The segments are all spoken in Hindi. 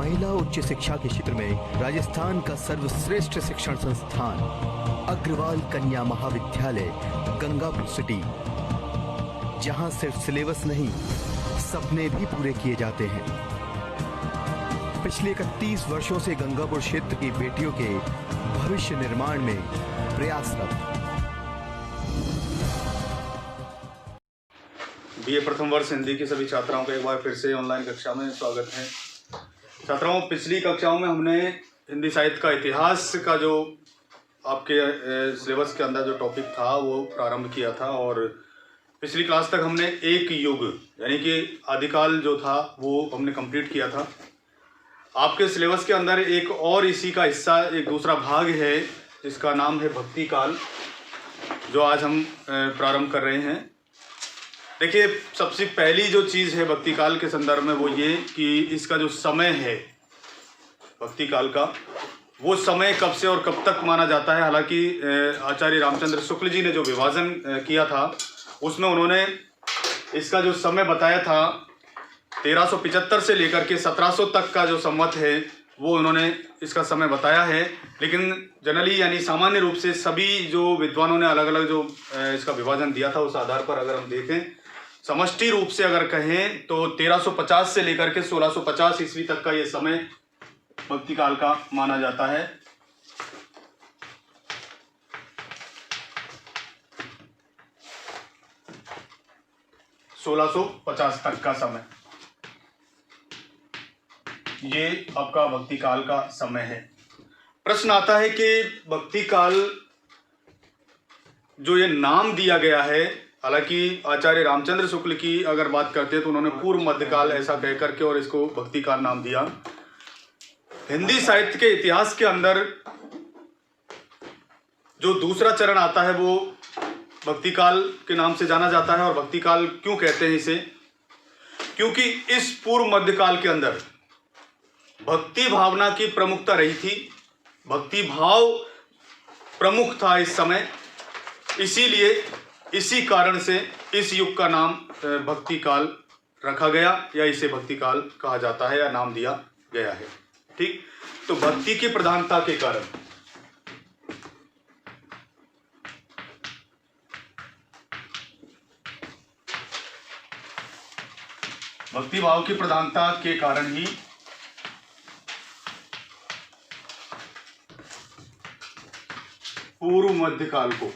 महिला उच्च शिक्षा के क्षेत्र में राजस्थान का सर्वश्रेष्ठ शिक्षण संस्थान अग्रवाल कन्या महाविद्यालय गंगापुर सिटी, जहां सिर्फ सिलेबस नहीं सपने भी पूरे किए जाते हैं। पिछले 31 वर्षों से गंगापुर क्षेत्र की बेटियों के भविष्य निर्माण में प्रयासरत। बीए प्रथम वर्ष हिंदी की सभी छात्राओं का एक बार फिर से ऑनलाइन कक्षा में स्वागत है। छात्राओं, पिछली कक्षाओं में हमने हिंदी साहित्य का इतिहास का जो आपके सिलेबस के अंदर जो टॉपिक था वो प्रारंभ किया था, और पिछली क्लास तक हमने एक युग यानी कि आदिकाल जो था वो हमने कंप्लीट किया था। आपके सिलेबस के अंदर एक और इसी का हिस्सा, एक दूसरा भाग है जिसका नाम है भक्ति काल, जो आज हम प्रारंभ कर रहे हैं। देखिए, सबसे पहली जो चीज़ है भक्ति काल के संदर्भ में वो ये कि इसका जो समय है भक्ति काल का, वो समय कब से और कब तक माना जाता है। हालांकि आचार्य रामचंद्र शुक्ल जी ने जो विभाजन किया था उसमें उन्होंने इसका जो समय बताया था 1375 से लेकर के 1700 तक का जो संवत है वो उन्होंने इसका समय बताया है। लेकिन जनरली यानी सामान्य रूप से सभी जो विद्वानों ने अलग अलग जो इसका विभाजन दिया था उस आधार पर अगर हम देखें, समष्टि रूप से अगर कहें तो 1350 से लेकर के 1650 ईस्वी तक का ये समय भक्ति काल का माना जाता है। सोलह सौ पचास तक का समय ये आपका भक्ति काल का समय है। प्रश्न आता है कि भक्ति काल जो ये नाम दिया गया है, हालांकि आचार्य रामचंद्र शुक्ल की अगर बात करते हैं तो उन्होंने पूर्व मध्यकाल ऐसा कह करके और इसको भक्ति काल नाम दिया। हिंदी साहित्य के इतिहास के अंदर जो दूसरा चरण आता है वो भक्ति काल के नाम से जाना जाता है। और भक्ति काल क्यों कहते हैं इसे? क्योंकि इस पूर्व मध्यकाल के अंदर भक्ति भावना की प्रमुखता रही थी, भक्ति भाव प्रमुख था इस समय, इसीलिए इसी कारण से इस युग का नाम भक्ति काल रखा गया या इसे भक्ति काल कहा जाता है या नाम दिया गया है। ठीक, तो भक्ति की प्रधानता के कारण भक्ति भाव की प्रधानता के कारण ही पूर्व मध्यकाल को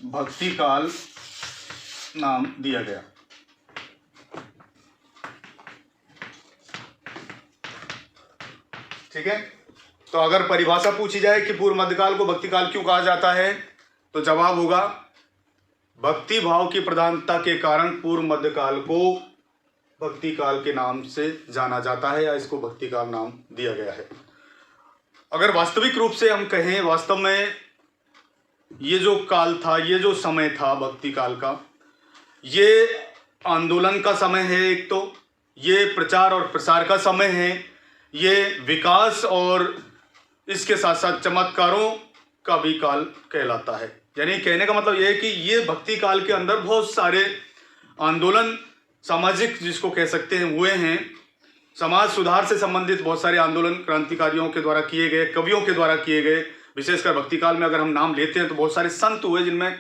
भक्ति काल नाम दिया गया। ठीक है, तो अगर परिभाषा पूछी जाए कि पूर्व मध्यकाल को भक्ति काल क्यों कहा जाता है तो जवाब होगा भक्ति भाव की प्रधानता के कारण पूर्व मध्यकाल को भक्ति काल के नाम से जाना जाता है या इसको भक्ति काल नाम दिया गया है। अगर वास्तविक रूप से हम कहें, वास्तव में ये जो काल था, ये जो समय था भक्ति काल का, ये आंदोलन का समय है, एक तो ये प्रचार और प्रसार का समय है, ये विकास और इसके साथ साथ चमत्कारों का भी काल कहलाता है। यानी कहने का मतलब ये है कि ये भक्ति काल के अंदर बहुत सारे आंदोलन, सामाजिक जिसको कह सकते हैं, हुए हैं। समाज सुधार से संबंधित बहुत सारे आंदोलन क्रांतिकारियों के द्वारा किए गए, कवियों के द्वारा किए गए। विशेषकर भक्ति काल में अगर हम नाम लेते हैं तो बहुत सारे संत हुए, जिनमें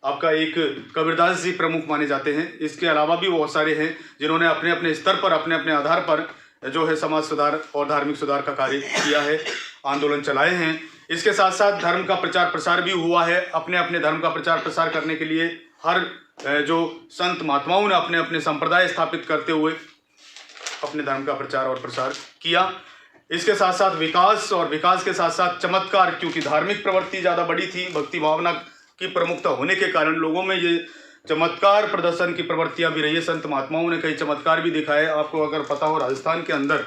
आपका एक कबीरदास जी प्रमुख माने जाते हैं। इसके अलावा भी बहुत सारे हैं जिन्होंने अपने अपने स्तर पर, अपने अपने आधार पर जो है समाज सुधार और धार्मिक सुधार का कार्य किया है, आंदोलन चलाए हैं। इसके साथ साथ धर्म का प्रचार प्रसार भी हुआ है। अपने अपने धर्म का प्रचार प्रसार करने के लिए हर जो संत महात्माओं ने अपने अपने संप्रदाय स्थापित करते हुए अपने धर्म का प्रचार और प्रसार किया। इसके साथ साथ विकास, और विकास के साथ साथ चमत्कार, क्योंकि धार्मिक प्रवृत्ति ज़्यादा बड़ी थी, भक्ति भावना की प्रमुखता होने के कारण लोगों में ये चमत्कार प्रदर्शन की प्रवृत्तियां भी रही है। संत महात्माओं ने कई चमत्कार भी दिखाए। आपको अगर पता हो, राजस्थान के अंदर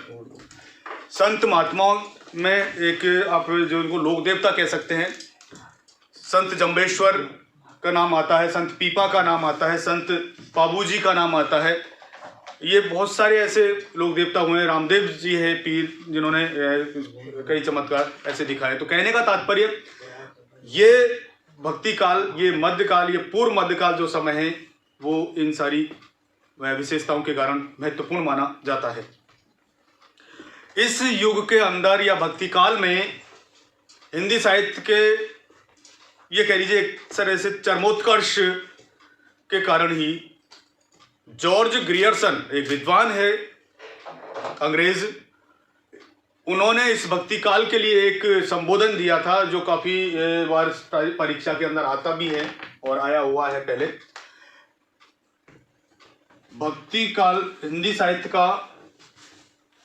संत महात्माओं में एक आप जो इनको लोक देवता कह सकते हैं, संत जम्बेश्वर का नाम आता है, संत पीपा का नाम आता है, संत पाबूजी का नाम आता है। ये बहुत सारे ऐसे लोक देवता हुए हैं। रामदेव जी हैं पीर, जिन्होंने कई चमत्कार ऐसे दिखाए। तो कहने का तात्पर्य ये भक्ति काल, ये मध्यकाल, ये पूर्व मध्यकाल जो समय है वो इन सारी विशेषताओं के कारण महत्वपूर्ण माना जाता है। इस युग के अंदर या भक्ति काल में हिंदी साहित्य के, ये कह लीजिए एक तरह से चरमोत्कर्ष के कारण ही जॉर्ज ग्रियर्सन, एक विद्वान है अंग्रेज, उन्होंने इस भक्ति काल के लिए एक संबोधन दिया था जो काफी बार परीक्षा के अंदर आता भी है और आया हुआ है पहले। भक्ति काल हिंदी साहित्य का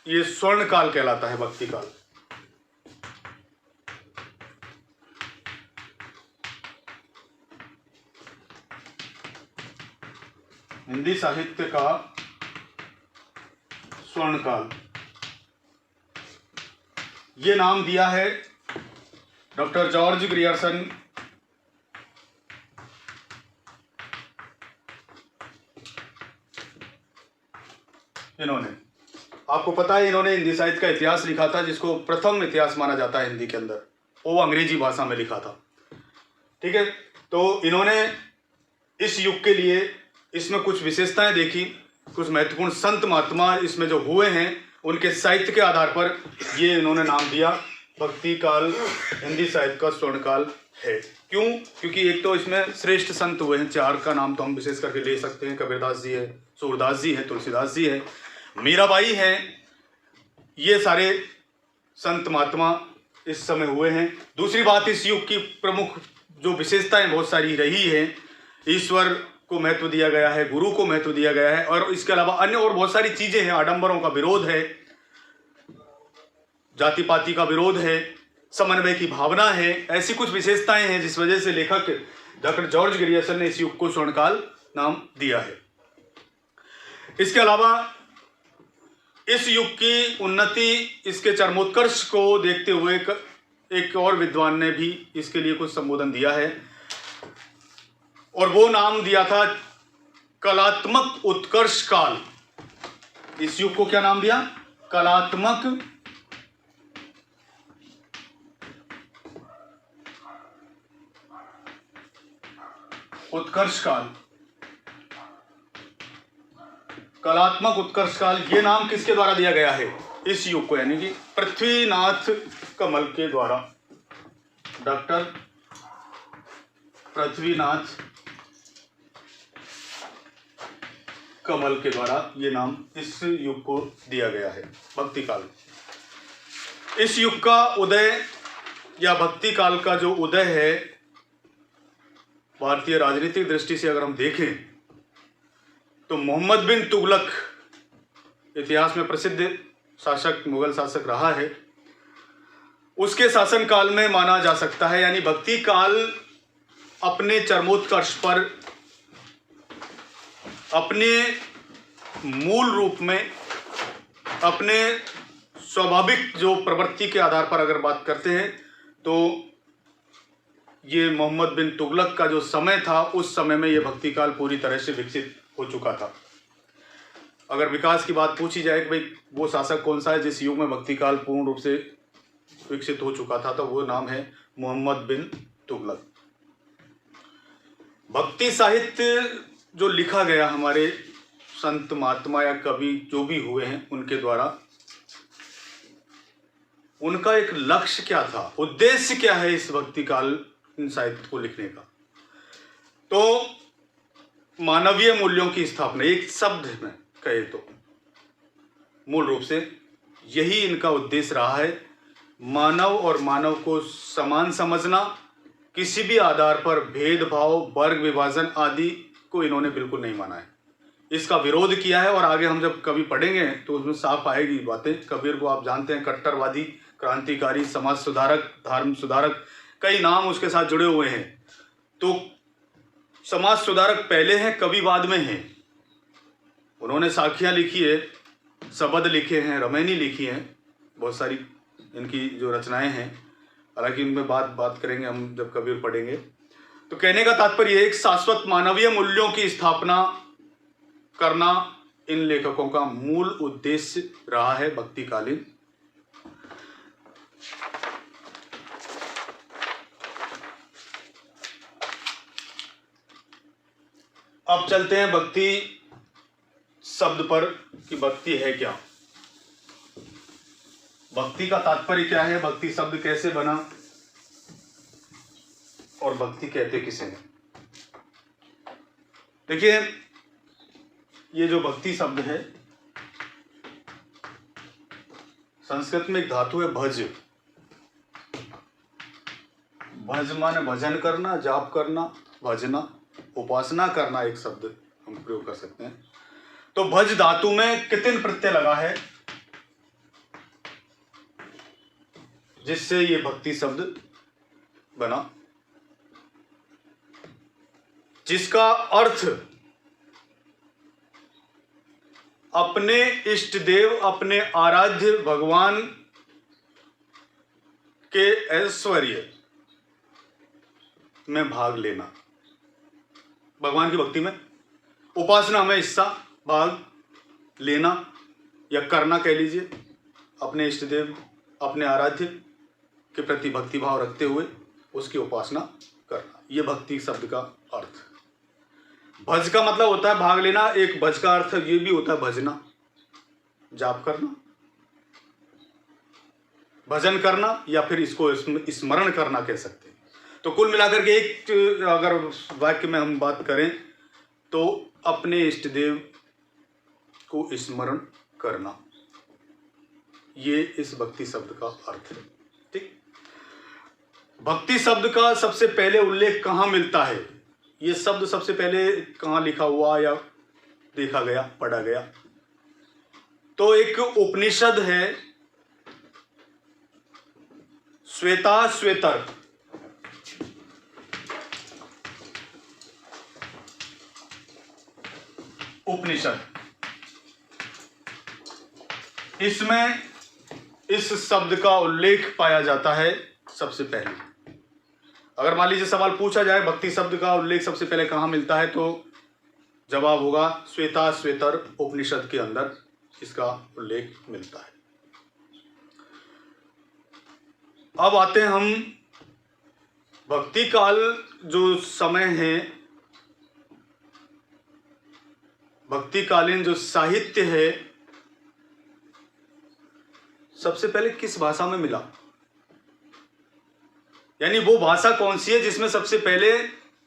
ये स्वर्ण काल कहलाता है। भक्ति काल हिंदी साहित्य का स्वर्ण काल, ये नाम दिया है डॉक्टर जॉर्ज ग्रियर्सन इन्होंने। आपको पता है इन्होंने हिंदी साहित्य का इतिहास लिखा था, जिसको प्रथम इतिहास माना जाता है हिंदी के अंदर, वो अंग्रेजी भाषा में लिखा था। ठीक है, तो इन्होंने इस युग के लिए इसमें कुछ विशेषताएं देखी, कुछ महत्वपूर्ण संत महात्मा इसमें जो हुए हैं उनके साहित्य के आधार पर ये इन्होंने नाम दिया भक्ति काल हिंदी साहित्य का स्वर्ण काल है। क्यों? क्योंकि एक तो इसमें श्रेष्ठ संत हुए हैं, 4 का नाम तो हम विशेष करके ले सकते हैं। कबीरदास जी है, सूरदास जी है, तुलसीदास जी है, मीराबाई है, ये सारे संत महात्मा इस समय हुए हैं। दूसरी बात, इस युग की प्रमुख जो विशेषताएं बहुत सारी रही है, ईश्वर को महत्व दिया गया है, गुरु को महत्व दिया गया है, और इसके अलावा अन्य और बहुत सारी चीजें हैं। आडंबरों का विरोध है, जाति पाति का विरोध है, समन्वय की भावना है, ऐसी कुछ विशेषताएं हैं जिस वजह से लेखक डॉक्टर जॉर्ज ग्रियर्सन ने इस युग को स्वर्णकाल नाम दिया है। इसके अलावा इस युग की उन्नति, इसके चरमोत्कर्ष को देखते हुए एक और विद्वान ने भी इसके लिए कुछ संबोधन दिया है, और वो नाम दिया था कलात्मक उत्कर्ष काल। इस युग को क्या नाम दिया? कलात्मक उत्कर्ष काल। कलात्मक उत्कर्ष काल, ये नाम किसके द्वारा दिया गया है इस युग को? यानी कि पृथ्वीनाथ कमल के द्वारा, डॉक्टर पृथ्वीनाथ कमल के द्वारा ये नाम इस युग को दिया गया है, भक्ति काल। इस युग का उदय या भक्ति काल का जो उदय है, भारतीय राजनीतिक दृष्टि से अगर हम देखें तो मोहम्मद बिन तुगलक इतिहास में प्रसिद्ध शासक, मुगल शासक रहा है, उसके शासन काल में माना जा सकता है। यानी भक्ति काल अपने चरमोत्कर्ष पर, अपने मूल रूप में, अपने स्वाभाविक जो प्रवृत्ति के आधार पर अगर बात करते हैं तो ये मोहम्मद बिन तुगलक का जो समय था, उस समय में ये भक्ति काल पूरी तरह से विकसित हो चुका था। अगर विकास की बात पूछी जाए कि भाई वो शासक कौन सा है जिस युग में भक्ति काल पूर्ण रूप से विकसित हो चुका था, तो वो नाम है मोहम्मद बिन तुगलक। भक्ति साहित्य जो लिखा गया हमारे संत महात्मा या कवि जो भी हुए हैं उनके द्वारा, उनका एक लक्ष्य क्या था, उद्देश्य क्या है इस भक्ति काल इन साहित्य को लिखने का? तो मानवीय मूल्यों की स्थापना, एक शब्द में कहे तो मूल रूप से यही इनका उद्देश्य रहा है। मानव और मानव को समान समझना, किसी भी आधार पर भेदभाव, वर्ग विभाजन आदि को इन्होंने बिल्कुल नहीं माना है, इसका विरोध किया है। और आगे हम जब कभी पढ़ेंगे तो उसमें साफ आएगी बातें। कबीर को आप जानते हैं, कट्टरवादी, क्रांतिकारी, समाज सुधारक, धर्म सुधारक, कई नाम उसके साथ जुड़े हुए हैं। तो समाज सुधारक पहले हैं, कवि बाद में हैं। उन्होंने साखियाँ लिखी है, शबद लिखे हैं, रमैनी लिखी हैं, बहुत सारी इनकी जो रचनाएं हैं, हालांकि उनमें बात करेंगे हम जब कबीर पढ़ेंगे। तो कहने का तात्पर्य एक शाश्वत मानवीय मूल्यों की स्थापना करना इन लेखकों का मूल उद्देश्य रहा है भक्तिकालीन। अब चलते हैं भक्ति शब्द पर कि भक्ति है क्या, भक्ति का तात्पर्य क्या है, भक्ति शब्द कैसे बना और भक्ति कहते किसे हैं। देखिए, ये जो भक्ति शब्द है, संस्कृत में एक धातु है भज। भज माने भजन करना, जाप करना, भजना, उपासना करना, एक शब्द हम प्रयोग कर सकते हैं। तो भज धातु में कितिन प्रत्यय लगा है, जिससे ये भक्ति शब्द बना, जिसका अर्थ अपने इष्ट देव, अपने आराध्य भगवान के ऐश्वर्य में भाग लेना, भगवान की भक्ति में, उपासना में हिस्सा, भाग लेना या करना कह लीजिए, अपने इष्ट देव, अपने आराध्य के प्रति भक्ति भाव रखते हुए उसकी उपासना करना, यह भक्ति शब्द का अर्थ। भज का मतलब होता है भाग लेना, एक भज का अर्थ ये भी होता है भजना, जाप करना, भजन करना, या फिर इसको स्मरण करना कह सकते हैं। तो कुल मिलाकर के एक अगर वाक्य में हम बात करें तो अपने इष्ट देव को स्मरण करना, ये इस भक्ति शब्द का अर्थ है। ठीक, भक्ति शब्द का सबसे पहले उल्लेख कहाँ मिलता है, ये शब्द सबसे पहले कहाँ लिखा हुआ या देखा गया, पढ़ा गया, तो एक उपनिषद है श्वेताश्वेतर। उपनिषद, इसमें इस शब्द का उल्लेख पाया जाता है सबसे पहले। अगर मान लीजिए सवाल पूछा जाए भक्ति शब्द का उल्लेख सबसे पहले कहाँ मिलता है, तो जवाब होगा श्वेताश्वेतर उपनिषद के अंदर इसका उल्लेख मिलता है। अब आते हैं हम भक्ति काल जो समय है, भक्तिकालीन जो साहित्य है, सबसे पहले किस भाषा में मिला, यानी वो भाषा कौन सी है जिसमें सबसे पहले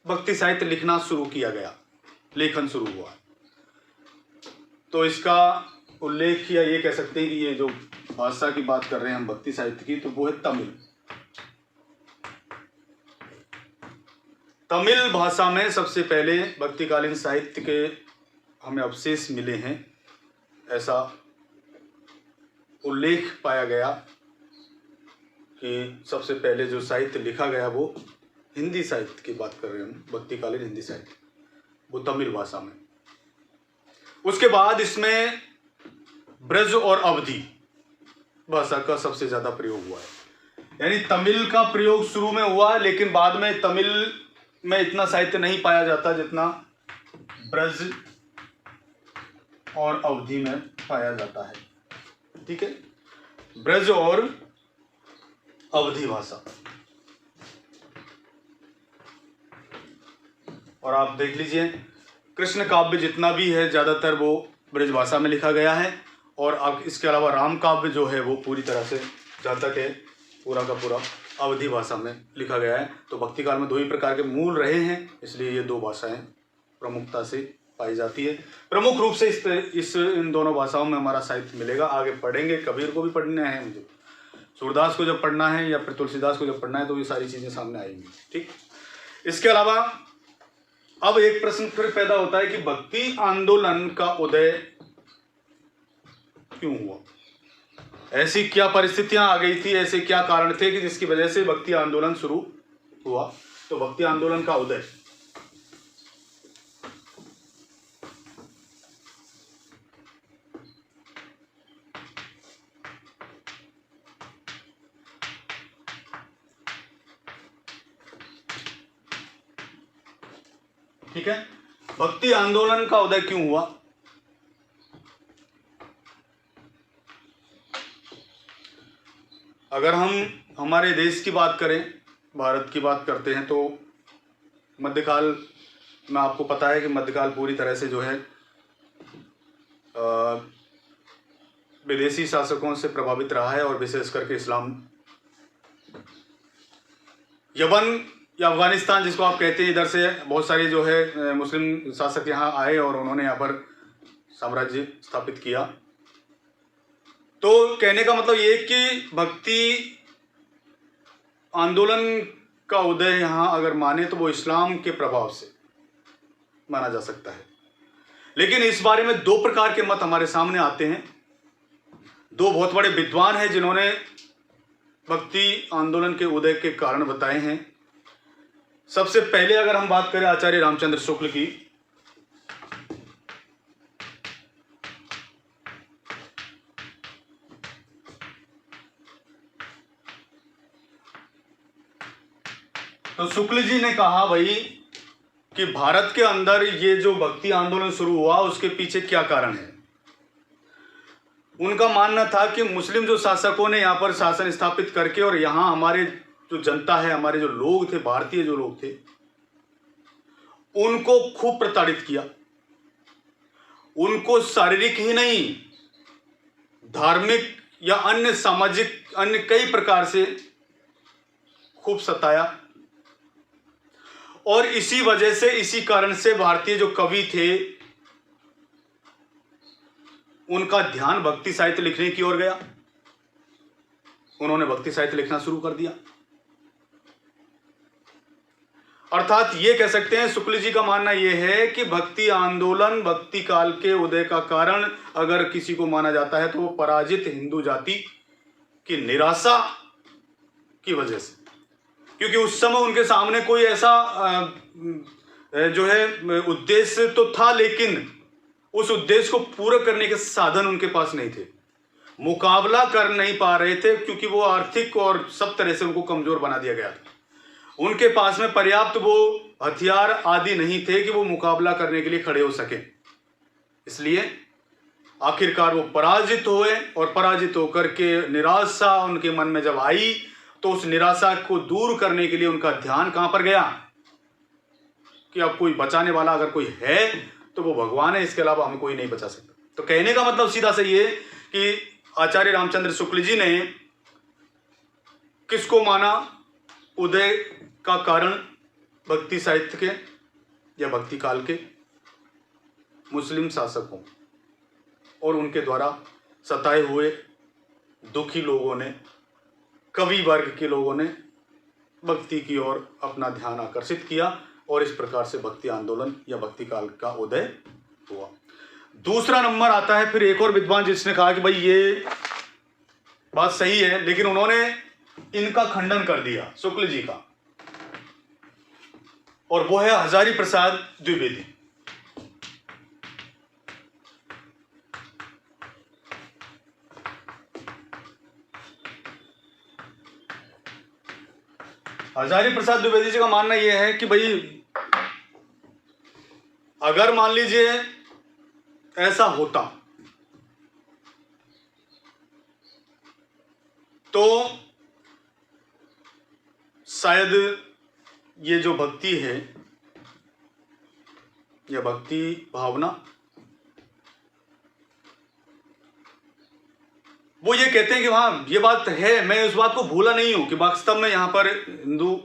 भक्ति साहित्य लिखना शुरू किया गया, लेखन शुरू हुआ। तो इसका उल्लेख या ये कह सकते हैं कि ये जो भाषा की बात कर रहे हैं हम भक्ति साहित्य की, तो वो है तमिल। तमिल भाषा में सबसे पहले भक्तिकालीन साहित्य के हमें अवशेष मिले हैं, ऐसा उल्लेख पाया गया कि सबसे पहले जो साहित्य लिखा गया वो हिंदी साहित्य की बात कर रहे हैं हम, भक्तिकालीन हिंदी साहित्य, वो तमिल भाषा में। उसके बाद इसमें ब्रज और अवधी भाषा का सबसे ज्यादा प्रयोग हुआ है, यानी तमिल का प्रयोग शुरू में हुआ, लेकिन बाद में तमिल में इतना साहित्य नहीं पाया जाता जितना ब्रज और अवधि में पाया जाता है। ठीक है, ब्रज और अवधि भाषा। और आप देख लीजिए कृष्ण काव्य जितना भी है ज्यादातर वो ब्रज भाषा में लिखा गया है, और अब इसके अलावा राम काव्य जो है वो पूरी तरह से जहाँ तक है पूरा का पूरा अवधि भाषा में लिखा गया है। तो भक्ति काल में दो ही प्रकार के मूल रहे हैं, इसलिए ये दो भाषाएं प्रमुखता से पाई जाती है। प्रमुख रूप से इन दोनों भाषाओं में हमारा साहित्य मिलेगा। आगे पढ़ेंगे, कबीर को भी पढ़ना है मुझे, सूरदास को जब पढ़ना है या फिर तुलसीदास को जब पढ़ना है, तो ये सारी चीज़ें सामने आएंगी। ठीक, इसके अलावा अब एक प्रश्न फिर पैदा होता है कि भक्ति आंदोलन का उदय क्यों हुआ, ऐसी क्या परिस्थितियां आ गई थी, ऐसे क्या कारण थे कि जिसकी वजह से भक्ति आंदोलन शुरू हुआ। तो भक्ति आंदोलन का उदय, ठीक है, भक्ति आंदोलन का उदय क्यों हुआ। अगर हम हमारे देश की बात करें, भारत की बात करते हैं, तो मध्यकाल में आपको पता है कि मध्यकाल पूरी तरह से जो है विदेशी शासकों से प्रभावित रहा है, और विशेष करके इस्लाम, यमन या अफगानिस्तान जिसको आप कहते हैं, इधर से बहुत सारे जो है मुस्लिम शासक यहाँ आए और उन्होंने यहाँ पर साम्राज्य स्थापित किया। तो कहने का मतलब ये कि भक्ति आंदोलन का उदय यहाँ अगर माने तो वो इस्लाम के प्रभाव से माना जा सकता है। लेकिन इस बारे में दो प्रकार के मत हमारे सामने आते हैं। दो बहुत बड़े विद्वान हैं जिन्होंने भक्ति आंदोलन के उदय के कारण बताए हैं। सबसे पहले अगर हम बात करें आचार्य रामचंद्र शुक्ल की, तो शुक्ल जी ने कहा भाई कि भारत के अंदर ये जो भक्ति आंदोलन शुरू हुआ उसके पीछे क्या कारण है। उनका मानना था कि मुस्लिम जो शासकों ने यहाँ पर शासन स्थापित करके और यहाँ हमारे जो जनता है, हमारे जो लोग थे, भारतीय जो लोग थे, उनको खूब प्रताड़ित किया। उनको शारीरिक ही नहीं, धार्मिक या अन्य सामाजिक, अन्य कई प्रकार से खूब सताया। और इसी वजह से, इसी कारण से भारतीय जो कवि थे उनका ध्यान भक्ति साहित्य लिखने की ओर गया। उन्होंने भक्ति साहित्य लिखना शुरू कर दिया। अर्थात ये कह सकते हैं, शुक्ल जी का मानना यह है कि भक्ति आंदोलन भक्ति काल के उदय का कारण अगर किसी को माना जाता है तो वो पराजित हिंदू जाति की निराशा की वजह से, क्योंकि उस समय उनके सामने कोई ऐसा जो है उद्देश्य तो था, लेकिन उस उद्देश्य को पूरा करने के साधन उनके पास नहीं थे। मुकाबला कर नहीं पा रहे थे क्योंकि वो आर्थिक और सब तरह से उनको कमजोर बना दिया गया था। उनके पास में पर्याप्त वो हथियार आदि नहीं थे कि वो मुकाबला करने के लिए खड़े हो सके। इसलिए आखिरकार वो पराजित हुए, और पराजित होकर के निराशा उनके मन में जब आई तो उस निराशा को दूर करने के लिए उनका ध्यान कहां पर गया कि अब कोई बचाने वाला अगर कोई है तो वो भगवान है, इसके अलावा हमें कोई नहीं बचा सकता। तो कहने का मतलब सीधा सा ये कि आचार्य रामचंद्र शुक्ल जी ने किसको माना उदय का कारण? भक्ति साहित्य के या भक्ति काल के मुस्लिम शासकों और उनके द्वारा सताए हुए दुखी लोगों ने, कवि वर्ग के लोगों ने भक्ति की ओर अपना ध्यान आकर्षित किया, और इस प्रकार से भक्ति आंदोलन या भक्ति काल का उदय हुआ। दूसरा नंबर आता है फिर एक और विद्वान जिसने कहा कि भाई ये बात सही है, लेकिन उन्होंने इनका खंडन कर दिया, शुक्ल जी का, और वो है हजारी प्रसाद द्विवेदी। हजारी प्रसाद द्विवेदी जी का मानना यह है कि भाई अगर मान लीजिए ऐसा होता तो शायद ये जो भक्ति है या भक्ति भावना, वो ये कहते हैं कि हाँ ये बात है, मैं उस बात को भूला नहीं हूं कि वास्तव में यहां पर हिंदू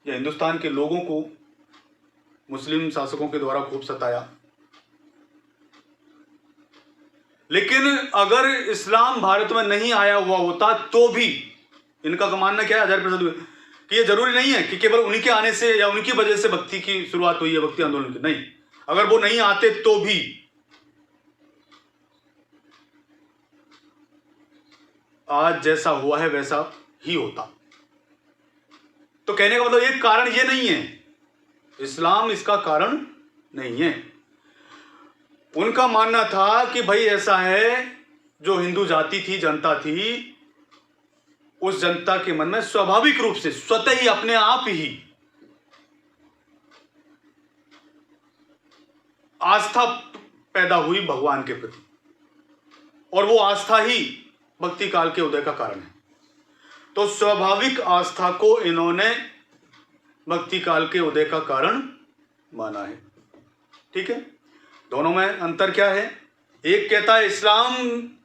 या हिंदुस्तान के लोगों को मुस्लिम शासकों के द्वारा खूब सताया। लेकिन अगर इस्लाम भारत में नहीं आया हुआ होता तो भी, इनका मानना क्या है हजारी प्रसाद कि ये जरूरी नहीं है कि केवल उन्हीं के आने से या उनकी वजह से भक्ति की शुरुआत हुई है, भक्ति आंदोलन की। नहीं, अगर वो नहीं आते तो भी आज जैसा हुआ है वैसा ही होता। तो कहने का मतलब ये कारण ये नहीं है, इस्लाम इसका कारण नहीं है। उनका मानना था कि भाई ऐसा है, जो हिंदू जाति थी, जनता थी, उस जनता के मन में स्वाभाविक रूप से स्वतः ही अपने आप ही आस्था पैदा हुई भगवान के प्रति, और वो आस्था ही भक्ति काल के उदय का कारण है। तो स्वाभाविक आस्था को इन्होंने भक्ति काल के उदय का कारण माना है। ठीक है, दोनों में अंतर क्या है? एक कहता है इस्लाम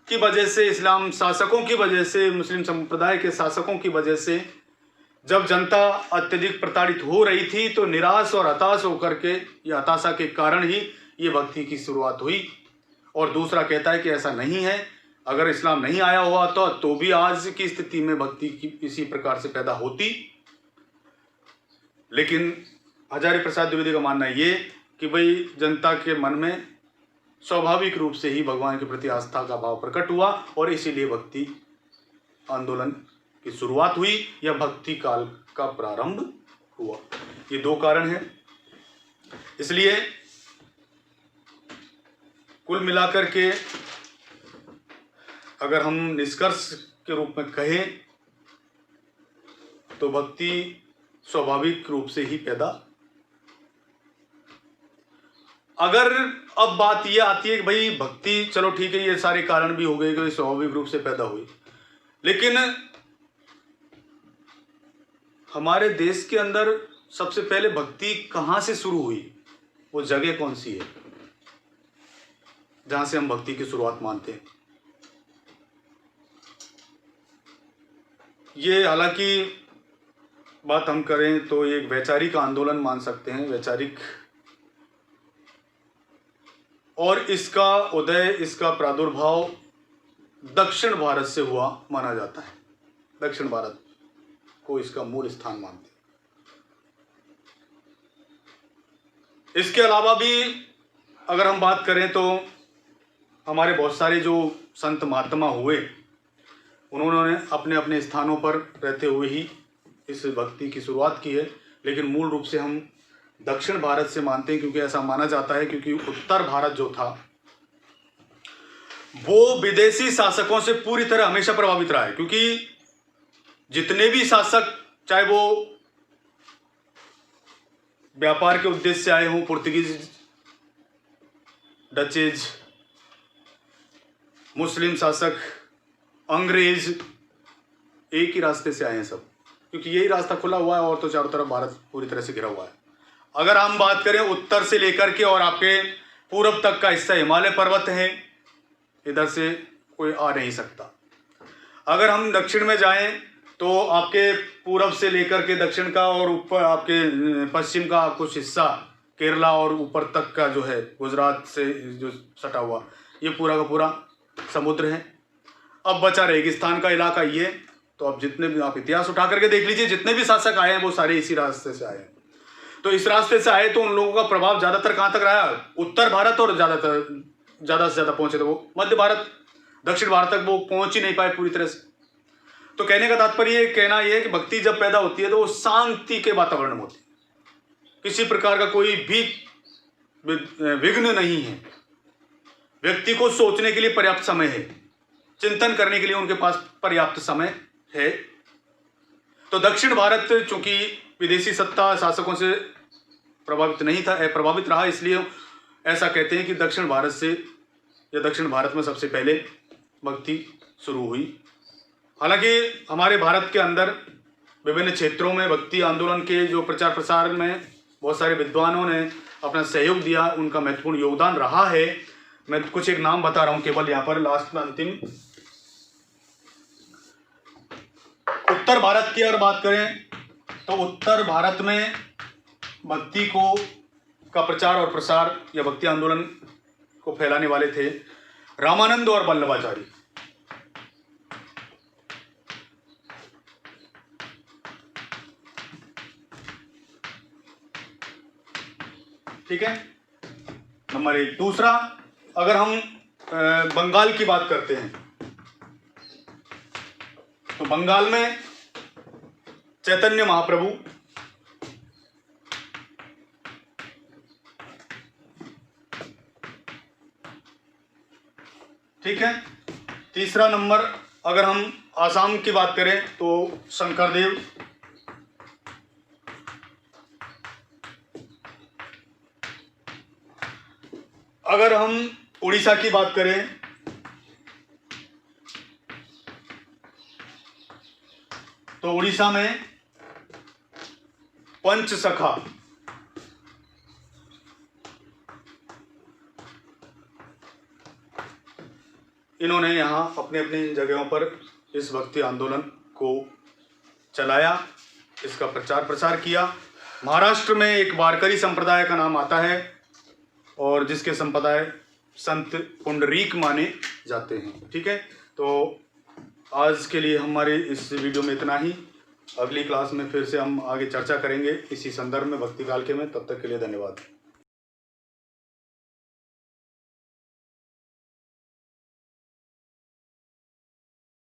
की वजह से, इस्लाम शासकों की वजह से, मुस्लिम संप्रदाय के शासकों की वजह से जब जनता अत्यधिक प्रताड़ित हो रही थी तो निराश और हताश होकर के, या हताशा के कारण ही ये भक्ति की शुरुआत हुई। और दूसरा कहता है कि ऐसा नहीं है, अगर इस्लाम नहीं आया हुआ तो भी आज की स्थिति में भक्ति की इसी प्रकार से पैदा होती। लेकिन हजारी प्रसाद द्विवेदी का मानना ये कि भाई जनता के मन में स्वाभाविक रूप से ही भगवान के प्रति आस्था का भाव प्रकट हुआ और इसीलिए भक्ति आंदोलन की शुरुआत हुई या भक्ति काल का प्रारंभ हुआ। ये दो कारण हैं। इसलिए कुल मिलाकर के अगर हम निष्कर्ष के रूप में कहें तो भक्ति स्वाभाविक रूप से ही पैदा। अगर अब बात ये आती है कि भाई भक्ति, चलो ठीक है, ये सारे कारण भी हो गए कि स्वाभाविक रूप से पैदा हुई, लेकिन हमारे देश के अंदर सबसे पहले भक्ति कहाँ से शुरू हुई, वो जगह कौन सी है जहां से हम भक्ति की शुरुआत मानते हैं? ये हालांकि बात हम करें तो एक वैचारिक आंदोलन मान सकते हैं, वैचारिक, और इसका उदय, इसका प्रादुर्भाव दक्षिण भारत से हुआ माना जाता है। दक्षिण भारत को इसका मूल स्थान मानते हैं। इसके अलावा भी अगर हम बात करें तो हमारे बहुत सारे जो संत महात्मा हुए, उन्होंने अपने अपने स्थानों पर रहते हुए ही इस भक्ति की शुरुआत की है, लेकिन मूल रूप से हम दक्षिण भारत से मानते हैं, क्योंकि ऐसा माना जाता है क्योंकि उत्तर भारत जो था वो विदेशी शासकों से पूरी तरह हमेशा प्रभावित रहा है। क्योंकि जितने भी शासक, चाहे वो व्यापार के उद्देश्य से आए हों, पुर्तगीज, डचेज, मुस्लिम शासक, अंग्रेज, एक ही रास्ते से आए हैं सब, क्योंकि यही रास्ता खुला हुआ है और तो चारों तरफ भारत पूरी तरह से घिरा हुआ है। अगर हम बात करें उत्तर से लेकर के और आपके पूरब तक का हिस्सा हिमालय पर्वत है, इधर से कोई आ नहीं सकता। अगर हम दक्षिण में जाएं तो आपके पूरब से लेकर के दक्षिण का और ऊपर आपके पश्चिम का कुछ हिस्सा, केरला और ऊपर तक का जो है गुजरात से जो सटा हुआ, ये पूरा का पूरा समुद्र है। अब बचा रेगिस्तान का इलाका ये। तो अब जितने भी आप इतिहास उठा करके देख लीजिए, जितने भी शासक आए हैं वो सारे इसी रास्ते से आए हैं। तो इस रास्ते से आए तो उन लोगों का प्रभाव ज़्यादातर कहाँ तक रहा? उत्तर भारत, और ज़्यादा से ज़्यादा पहुँचे तो वो मध्य भारत, दक्षिण भारत तक वो पहुँच ही नहीं पाए पूरी तरह से। तो कहने का तात्पर्य कहना यह है कि भक्ति जब पैदा होती है तो वो शांति के वातावरण में होती है, किसी प्रकार का कोई भी विघ्न नहीं है, व्यक्ति को सोचने के लिए पर्याप्त समय है, चिंतन करने के लिए उनके पास पर्याप्त समय है। तो दक्षिण भारत चूंकि विदेशी सत्ता शासकों से प्रभावित नहीं था, प्रभावित रहा, इसलिए ऐसा कहते हैं कि दक्षिण भारत से या दक्षिण भारत में सबसे पहले भक्ति शुरू हुई। हालांकि हमारे भारत के अंदर विभिन्न क्षेत्रों में भक्ति आंदोलन के जो प्रचार प्रसार में बहुत सारे विद्वानों ने अपना सहयोग दिया, उनका महत्वपूर्ण योगदान रहा है। मैं कुछ एक नाम बता रहा हूं केवल यहाँ पर लास्ट में, अंतिम। उत्तर भारत की अगर बात करें तो उत्तर भारत में भक्ति को का प्रचार और प्रसार या भक्ति आंदोलन को फैलाने वाले थे रामानंद और वल्लभाचार्य। ठीक है, नंबर एक। दूसरा, अगर हम बंगाल की बात करते हैं तो बंगाल में चैतन्य महाप्रभु, ठीक है। तीसरा नंबर, अगर हम आसाम की बात करें तो शंकरदेव, अगर हम उड़ीसा की बात करें तो उड़ीसा में पंचसखा। इन्होंने यहाँ अपने अपनी जगहों पर इस भक्ति आंदोलन को चलाया, इसका प्रचार प्रसार किया। महाराष्ट्र में एक वारकरी संप्रदाय का नाम आता है और जिसके संप्रदाय संत पुंडरीक माने जाते हैं। ठीक है, तो आज के लिए हमारे इस वीडियो में इतना ही। अगली क्लास में फिर से हम आगे चर्चा करेंगे इसी संदर्भ में, भक्ति काल के में। तब तक के लिए धन्यवाद।